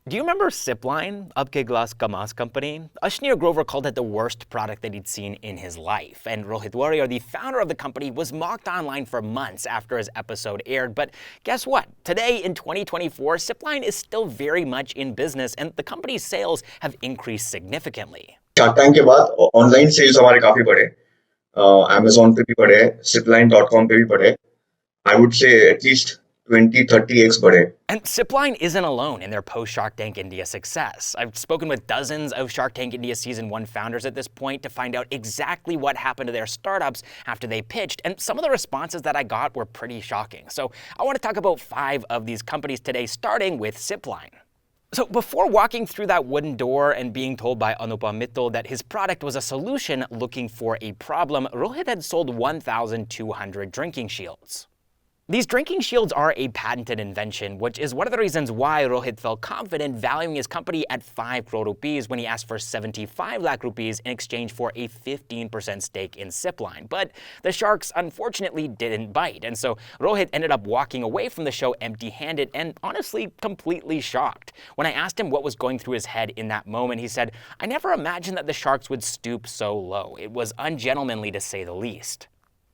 Do you remember Sippline, Aapke Glass company? Ashneer Grover called it the worst product that he'd seen in his life. And Rohit Warrier, the founder of the company, was mocked online for months after his episode aired. But guess what? Today in 2024, Sippline is still very much in business and the company's sales have increased significantly. Shark tank के बाद online sales हमारे काफी बढ़े, Amazon पे भी बढ़े, Sippline.com पे भी बढ़े. I would say at least 20-30x बढ़े. And Sippline isn't alone in their post-Shark Tank India success. I've spoken with dozens of Shark Tank India Season 1 founders at this point to find out exactly what happened to their startups after they pitched, and some of the responses that I got were pretty shocking. So I want to talk about 5 of these companies today, starting with Sippline. So before walking through that wooden door and being told by Anupam Mittal that his product was a solution looking for a problem, Rohit had sold 1,200 drinking shields. These drinking shields are a patented invention, which is one of the reasons why Rohit felt confident valuing his company at 5 crore rupees when he asked for 75 lakh rupees in exchange for a 15% stake in Sippline. But the sharks unfortunately didn't bite, and so Rohit ended up walking away from the show empty-handed and honestly completely shocked. When I asked him what was going through his head in that moment, he said, "I never imagined that the sharks would stoop so low. It was ungentlemanly to say the least."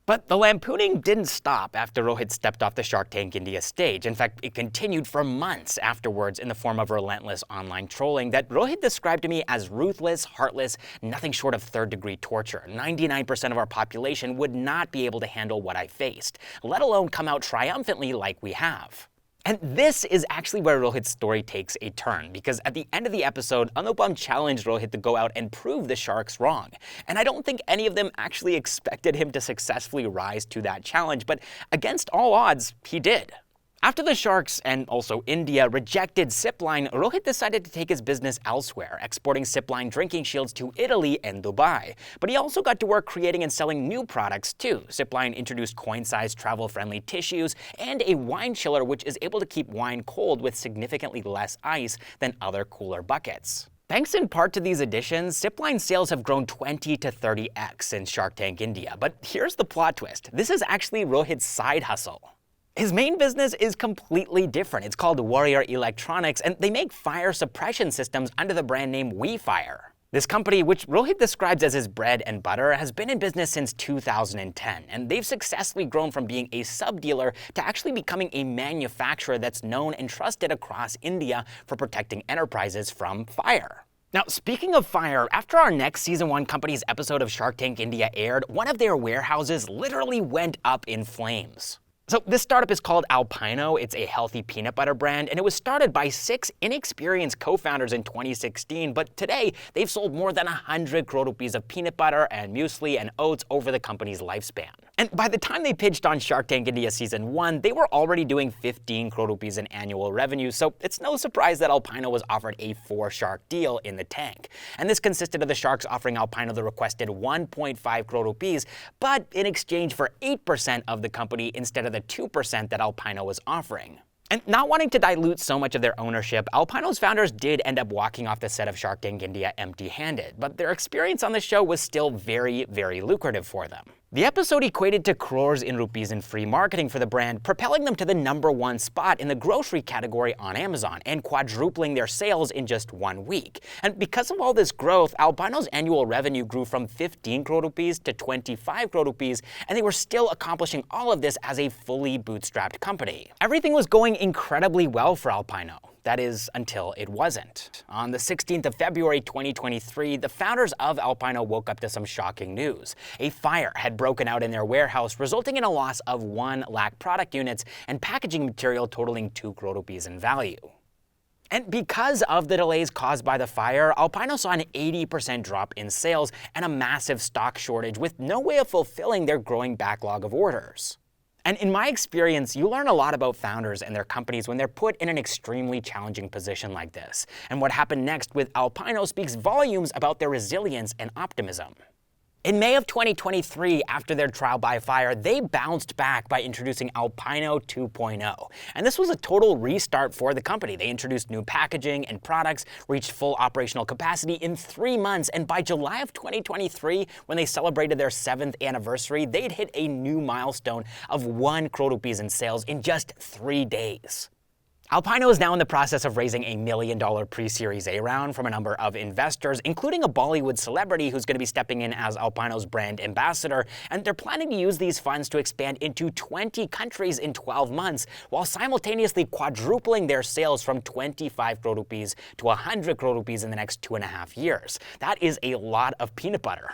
But the lampooning didn't stop after Rohit stepped off the Shark Tank India stage. In fact, it continued for months afterwards in the form of relentless online trolling that Rohit described to me as ruthless, heartless, nothing short of third-degree torture. 99% of our population would not be able to handle what I faced, let alone come out triumphantly like we have. And this is actually where Rohit's story takes a turn, because at the end of the episode, Anupam challenged Rohit to go out and prove the sharks wrong. And I don't think any of them actually expected him to successfully rise to that challenge, but against all odds, he did. After the sharks, and also India, rejected Sippline, Rohit decided to take his business elsewhere, exporting Sippline drinking shields to Italy and Dubai. But he also got to work creating and selling new products too. Sippline introduced coin-sized travel-friendly tissues and a wine chiller which is able to keep wine cold with significantly less ice than other cooler buckets. Thanks in part to these additions, Sippline sales have grown 20 to 30x since Shark Tank India. But here's the plot twist. This is actually Rohit's side hustle. His main business is completely different. It's called Warrior Electronics, and they make fire suppression systems under the brand name WeFire. This company, which Rohit describes as his bread and butter, has been in business since 2010, and they've successfully grown from being a sub-dealer to actually becoming a manufacturer that's known and trusted across India for protecting enterprises from fire. Now, speaking of fire, after our next Season 1 company's episode of Shark Tank India aired, one of their warehouses literally went up in flames. So this startup is called Alpino. It's a healthy peanut butter brand, and it was started by 6 inexperienced co-founders in 2016, but today they've sold more than 100 crore rupees of peanut butter and muesli and oats over the company's lifespan. And by the time they pitched on Shark Tank India Season 1, they were already doing 15 crore rupees in annual revenue, so it's no surprise that Alpino was offered a 4-shark deal in the tank. And this consisted of the sharks offering Alpino the requested 1.5 crore rupees, but in exchange for 8% of the company instead of the 2% that Alpino was offering. And not wanting to dilute so much of their ownership, Alpino's founders did end up walking off the set of Shark Tank India empty-handed, but their experience on the show was still very, very lucrative for them. The episode equated to crores in rupees in free marketing for the brand, propelling them to the #1 spot in the grocery category on Amazon and quadrupling their sales in just 1 week. And because of all this growth, Alpino's annual revenue grew from 15 crore rupees to 25 crore rupees, and they were still accomplishing all of this as a fully bootstrapped company. Everything was going incredibly well for Alpino. That is, until it wasn't. On the 16th of February 2023, the founders of Alpino woke up to some shocking news. A fire had broken out in their warehouse, resulting in a loss of 1 lakh product units and packaging material totaling 2 crore rupees in value. And because of the delays caused by the fire, Alpino saw an 80% drop in sales and a massive stock shortage with no way of fulfilling their growing backlog of orders. And in my experience, you learn a lot about founders and their companies when they're put in an extremely challenging position like this. And what happened next with Alpino speaks volumes about their resilience and optimism. In May of 2023, after their trial by fire, they bounced back by introducing Alpino 2.0. And this was a total restart for the company. They introduced new packaging and products, reached full operational capacity in 3 months, and by July of 2023, when they celebrated their 7th anniversary, they'd hit a new milestone of 1 crore rupees in sales in just 3 days. Alpino is now in the process of raising a $1 million pre-Series A round from a number of investors, including a Bollywood celebrity who's going to be stepping in as Alpino's brand ambassador, and they're planning to use these funds to expand into 20 countries in 12 months, while simultaneously quadrupling their sales from 25 crore rupees to 100 crore rupees in the next 2.5 years. That is a lot of peanut butter.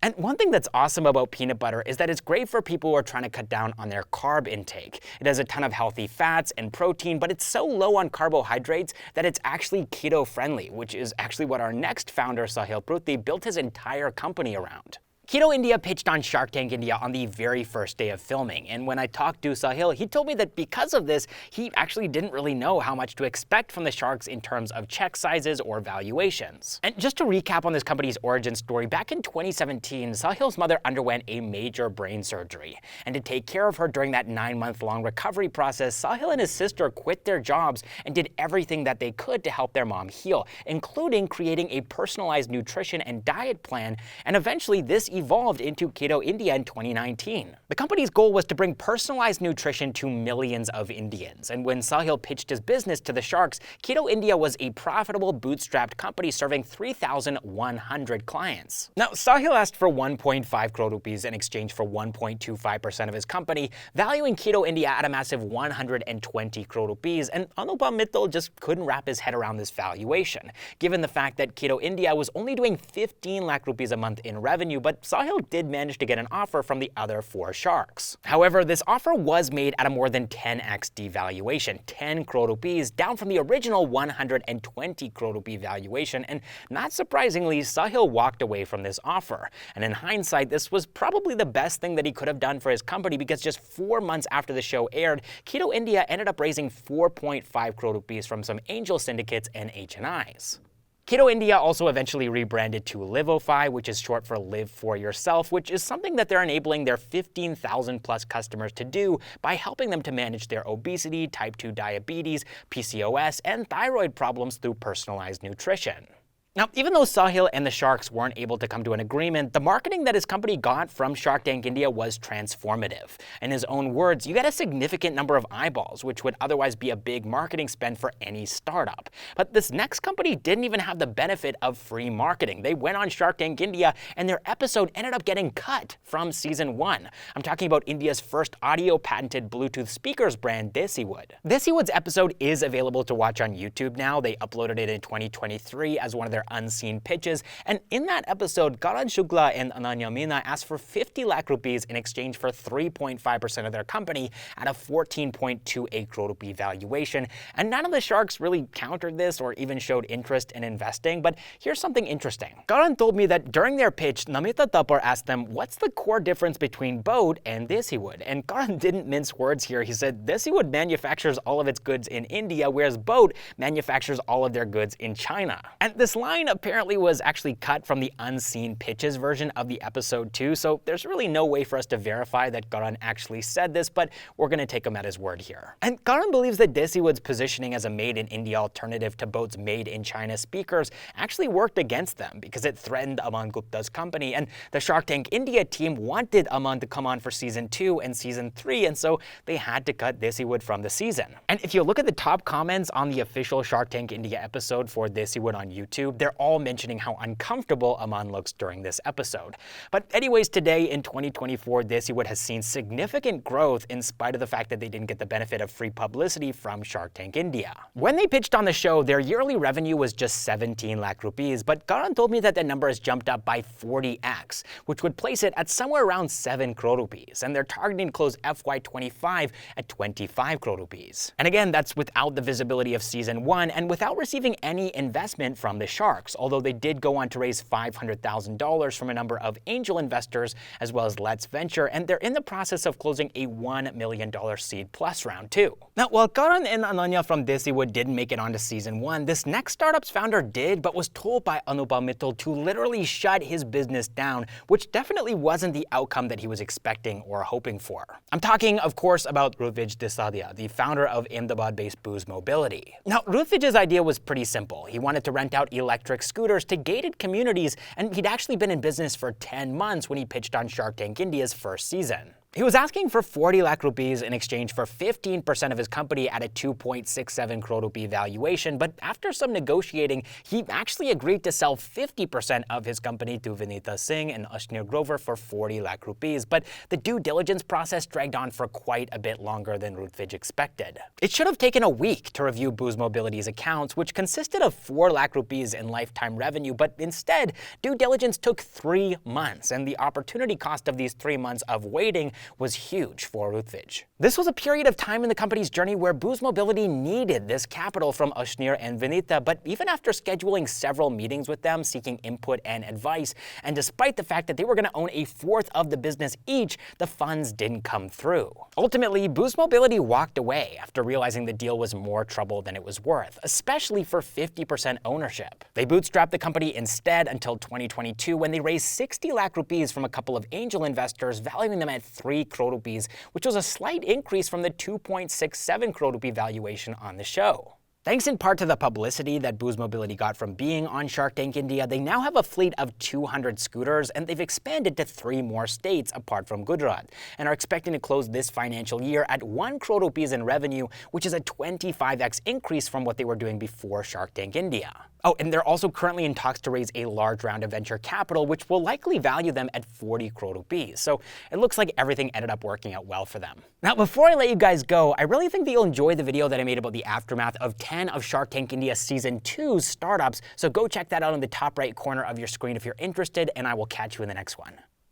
And one thing that's awesome about peanut butter is that it's great for people who are trying to cut down on their carb intake. It has a ton of healthy fats and protein, but it's so low on carbohydrates that it's actually keto-friendly, which is actually what our next founder, Sahil Pruthi, built his entire company around. Keto India pitched on Shark Tank India on the very first day of filming, and when I talked to Sahil, he told me that because of this, he actually didn't really know how much to expect from the sharks in terms of check sizes or valuations. And just to recap on this company's origin story, back in 2017, Sahil's mother underwent a major brain surgery, and to take care of her during that 9-month-long recovery process, Sahil and his sister quit their jobs and did everything that they could to help their mom heal, including creating a personalized nutrition and diet plan, and eventually this evolved into Keto India in 2019. The company's goal was to bring personalized nutrition to millions of Indians, and when Sahil pitched his business to the sharks, Keto India was a profitable bootstrapped company serving 3,100 clients. Now, Sahil asked for 1.5 crore rupees in exchange for 1.25% of his company, valuing Keto India at a massive 120 crore rupees, and Anupam Mittal just couldn't wrap his head around this valuation, given the fact that Keto India was only doing 15 lakh rupees a month in revenue, but Sahil did manage to get an offer from the other 4 sharks. However, this offer was made at a more than 10x devaluation, 10 crore rupees, down from the original 120 crore rupee valuation, and not surprisingly, Sahil walked away from this offer. And in hindsight, this was probably the best thing that he could have done for his company, because just 4 months after the show aired, Keto India ended up raising 4.5 crore rupees from some angel syndicates and HNIs. Keto India also eventually rebranded to Livofy, which is short for Live For Yourself, which is something that they're enabling their 15,000 plus customers to do by helping them to manage their obesity, type 2 diabetes, PCOS, and thyroid problems through personalized nutrition. Now, even though Sahil and the sharks weren't able to come to an agreement, the marketing that his company got from Shark Tank India was transformative. In his own words, you get a significant number of eyeballs, which would otherwise be a big marketing spend for any startup. But this next company didn't even have the benefit of free marketing. They went on Shark Tank India, and their episode ended up getting cut from season 1. I'm talking about India's first audio-patented Bluetooth speakers brand, Deciwood. Deciwood's episode is available to watch on YouTube now. They uploaded it in 2023 as one of their unseen pitches, and in that episode, Karan Shukla and Ananya Meena asked for 50 lakh rupees in exchange for 3.5% of their company at a 14.28 crore rupee valuation, and none of the sharks really countered this or even showed interest in investing. But here's something interesting. Karan told me that during their pitch, Namita Tapar asked them, what's the core difference between Boat and Deciwood? And Karan didn't mince words here. He said Deciwood manufactures all of its goods in India, whereas Boat manufactures all of their goods in China. And this line apparently was actually cut from the unseen pitches version of the episode too, so there's really no way for us to verify that Karan actually said this, but we're going to take him at his word here. And Karan believes that Deciwood's positioning as a made-in-India alternative to Boat's made-in-China speakers actually worked against them because it threatened Aman Gupta's company, and the Shark Tank India team wanted Aman to come on for season 2 and season 3, and so they had to cut Deciwood from the season. And if you look at the top comments on the official Shark Tank India episode for Deciwood on YouTube, they're all mentioning how uncomfortable Aman looks during this episode. But anyways, today in 2024, Deciwood has seen significant growth in spite of the fact that they didn't get the benefit of free publicity from Shark Tank India. When they pitched on the show, their yearly revenue was just 17 lakh rupees, but Karan told me that the number has jumped up by 40x, which would place it at somewhere around 7 crore rupees, and they're targeting to close FY25 at 25 crore rupees. And again, that's without the visibility of season 1 and without receiving any investment from the sharks, although they did go on to raise $500,000 from a number of angel investors as well as Let's Venture, and they're in the process of closing a $1 million seed plus round too. Now, while Karan and Ananya from Deciwood didn't make it onto season 1, this next startup's founder did, but was told by Anupam Mittal to literally shut his business down, which definitely wasn't the outcome that he was expecting or hoping for. I'm talking, of course, about Rohit Desadia, the founder of Ahmedabad-based Booz Mobility. Now, Rohit's idea was pretty simple. He wanted to rent out electric scooters to gated communities, and he'd actually been in business for 10 months when he pitched on Shark Tank India's first season. He was asking for 40 lakh rupees in exchange for 15% of his company at a 2.67 crore rupee valuation, but after some negotiating, he actually agreed to sell 50% of his company to Vinita Singh and Ashneer Grover for 40 lakh rupees, but the due diligence process dragged on for quite a bit longer than Rohit expected. It should have taken a week to review Booz Mobility's accounts, which consisted of 4 lakh rupees in lifetime revenue, but instead, due diligence took 3 months, and the opportunity cost of these 3 months of waiting was huge for Rohit. This was a period of time in the company's journey where Booz Mobility needed this capital from Ashneer and Vinita, but even after scheduling several meetings with them, seeking input and advice, and despite the fact that they were going to own a fourth of the business each, the funds didn't come through. Ultimately, Booz Mobility walked away after realizing the deal was more trouble than it was worth, especially for 50% ownership. They bootstrapped the company instead until 2022, when they raised 60 lakh rupees from a couple of angel investors, valuing them at 3 crore rupees, which was a slight increase from the 2.67 crore rupee valuation on the show. Thanks in part to the publicity that Booz Mobility got from being on Shark Tank India, they now have a fleet of 200 scooters, and they've expanded to 3 more states apart from Gujarat, and are expecting to close this financial year at 1 crore rupees in revenue, which is a 25x increase from what they were doing before Shark Tank India. Oh, and they're also currently in talks to raise a large round of venture capital, which will likely value them at 40 crore rupees. So it looks like everything ended up working out well for them. Now, before I let you guys go, I really think that you'll enjoy the video that I made about the aftermath of 10 of Shark Tank India Season 2's startups. So go check that out in the top right corner of your screen if you're interested, and I will catch you in the next one.